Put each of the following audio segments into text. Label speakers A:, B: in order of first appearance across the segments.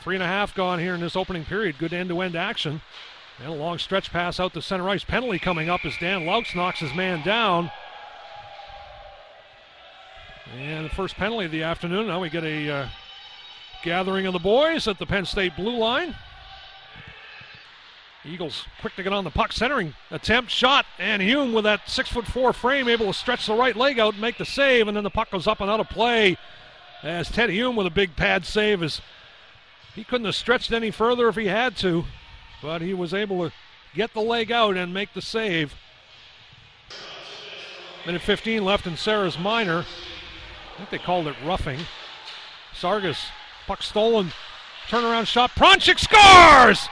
A: 3.5 gone here in this opening period. Good end-to-end action. And a long stretch pass out to center ice. Penalty coming up as Dan Louts knocks his man down. And the first penalty of the afternoon. Now we get a gathering of the boys at the Penn State blue line. Eagles quick to get on the puck. Centering attempt, shot, and Hume with that 6'4" frame able to stretch the right leg out and make the save, and then the puck goes up and out of play as Ted Hume with a big pad save. He couldn't have stretched any further if he had to, but he was able to get the leg out and make the save. Minute 15 left in Sarah's minor. I think they called it roughing. Sargas, puck stolen, turnaround shot. Pronchik scores!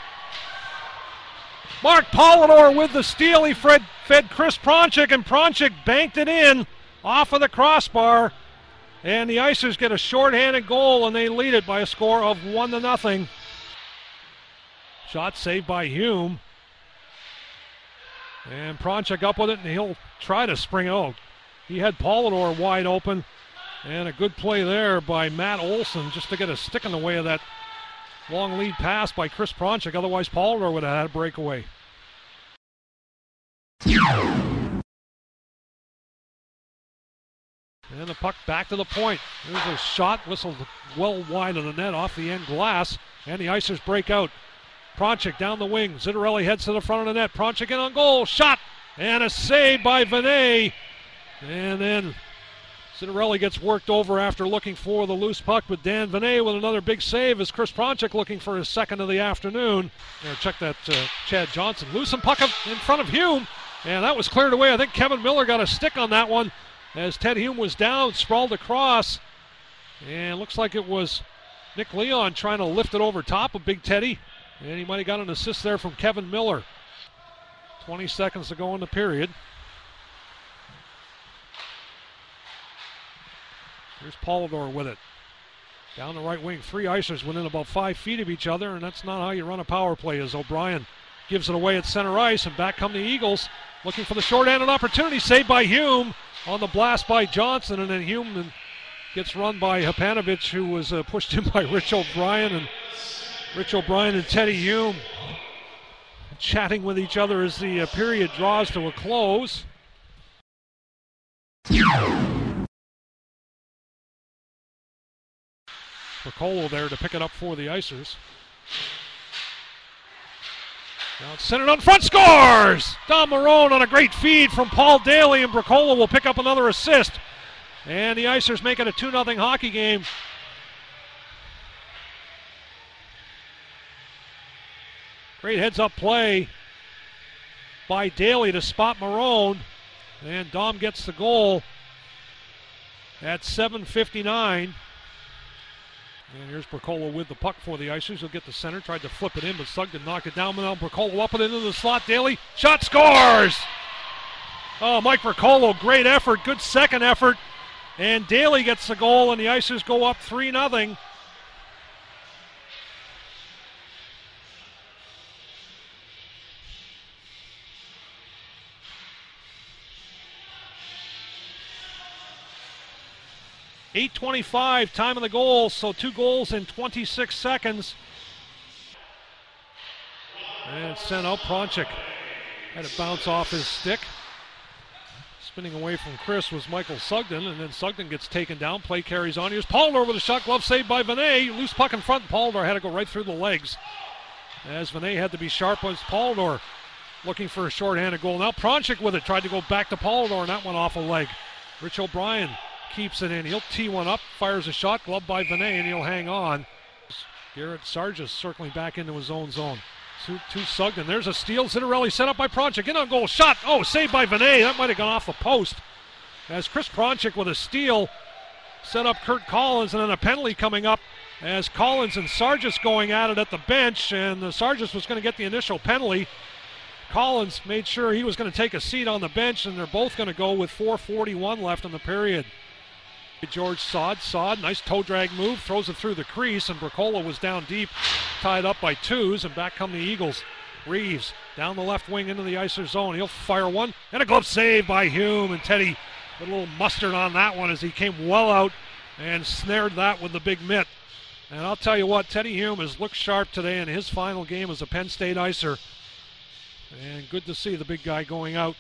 A: Mark Polidor with the steal. He fed Chris Pronchik, and Pronchik banked it in off of the crossbar. And the Icers get a shorthanded goal, and they lead it by a score of 1-0. Shot saved by Hume. And Pronchik up with it, and he'll try to spring it out. He had Polidor wide open, and a good play there by Matt Olson just to get a stick in the way of that long lead pass by Chris Pronchik. Otherwise, Polidor would have had a breakaway. And the puck back to the point. There's a shot whistled well wide of the net off the end glass, and the Icers break out. Pronchik down the wing. Zittarelli heads to the front of the net. Pronchik in on goal. Shot! And a save by Vinay. And then Zittarelli gets worked over after looking for the loose puck, but Dan Vinay with another big save as Chris Pronchik looking for his second of the afternoon. Check that Chad Johnson. Loosen puck up in front of Hume, and that was cleared away. I think Kevin Miller got a stick on that one as Ted Hume was down, sprawled across, and looks like it was Nick Leon trying to lift it over top of Big Teddy, and he might have got an assist there from Kevin Miller. 20 seconds to go in the period. Here's Polidor with it. Down the right wing, three Icers within about 5 feet of each other, and that's not how you run a power play, as O'Brien gives it away at center ice, and back come the Eagles looking for the short-handed opportunity. Saved by Hume on the blast by Johnson, and then Hume gets run by Hapanovic, who was pushed in by Rich O'Brien, and Rich O'Brien and Teddy Hume chatting with each other as the period draws to a close. Bracolo there to pick it up for the Icers. Now it's centered on front, scores! Dom Marone on a great feed from Paul Daly, and Bracolo will pick up another assist. And the Icers make it a 2-0 hockey game. Great heads-up play by Daly to spot Marone, and Dom gets the goal at 7:59. And here's Bracolo with the puck for the Icers. He'll get the center, tried to flip it in, but Sugden knocked it down. Now Bracolo up and into the slot. Daly, shot, scores! Oh, Mike Bracolo, great effort, good second effort. And Daly gets the goal, and the Icers go up 3-0. .8:25 time of the goal, so 2 goals in 26 seconds. And it's sent out. Pronchik had it bounce off his stick. Spinning away from Chris was Michael Sugden, and then Sugden gets taken down. Play carries on. Here's Polidor with a shot, glove saved by Vinay. Loose puck in front. Polidor had to go right through the legs, as Vinay had to be sharp. Was Polidor looking for a shorthanded goal. Now Pronchik with it, tried to go back to Polidor, and that went off a leg. Rich O'Brien keeps it in. He'll tee one up, fires a shot, gloved by Vinay, and he'll hang on. Garrett Sargis circling back into his own zone. To Sugden. There's a steal. Zittarelli set up by Pronchik. In on goal. Shot. Oh, saved by Vinay. That might have gone off the post. As Chris Pronchik with a steal set up Kurt Collins, and then a penalty coming up as Collins and Sargis going at it at the bench, and Sargis was going to get the initial penalty. Collins made sure he was going to take a seat on the bench, and they're both going to go with 4:41 left in the period. George Sod, nice toe drag move, throws it through the crease, and Bracolo was down deep, tied up by twos, and back come the Eagles. Reeves down the left wing into the Icers zone. He'll fire one, and a glove save by Hume, and Teddy with a little mustard on that one as he came well out and snared that with the big mitt. And I'll tell you what, Teddy Hume has looked sharp today in his final game as a Penn State Icer. And good to see the big guy going out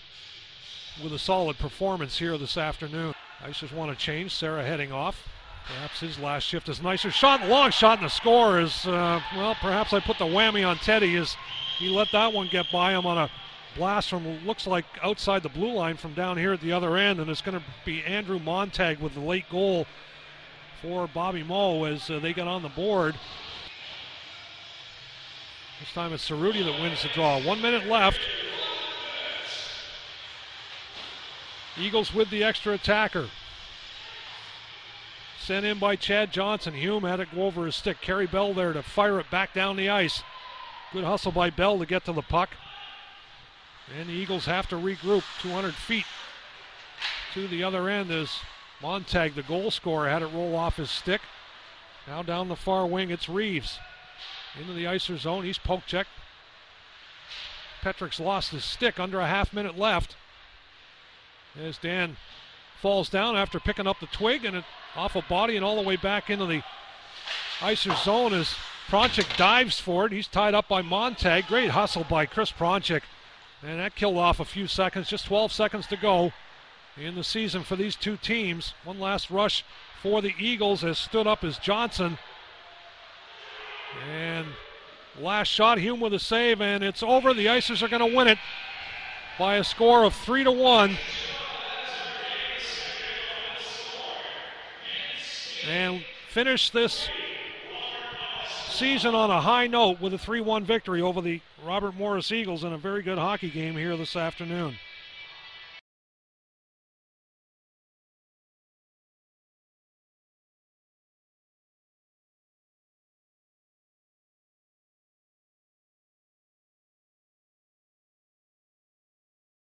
A: with a solid performance here this afternoon. Icers want to change. Sarah heading off. Perhaps his last shift is nicer. Shot, long shot, and the score is, well, perhaps I put the whammy on Teddy as he let that one get by him on a blast from, looks like outside the blue line from down here at the other end. And it's going to be Andrew Montag with the late goal for Bobby Moe as they get on the board. This time it's Cerruti that wins the draw. 1 minute left. Eagles with the extra attacker. Sent in by Chad Johnson. Hume had it go over his stick. Kerry Bell there to fire it back down the ice. Good hustle by Bell to get to the puck. And the Eagles have to regroup 200 feet to the other end as Montag, the goal scorer, had it roll off his stick. Now down the far wing, it's Reeves. Into the Icer zone, he's poke checked. Petrick's lost his stick, under a half minute left. As Dan falls down after picking up the twig and it off a body and all the way back into the Icer zone as Pronchik dives for it. He's tied up by Montag. Great hustle by Chris Pronchik. And that killed off a few seconds, just 12 seconds to go in the season for these two teams. One last rush for the Eagles has stood up as Johnson. And last shot, Hume with a save, and it's over. The Icers are going to win it by a score of 3-1. And finish this season on a high note with a 3-1 victory over the Robert Morris Eagles in a very good hockey game here this afternoon.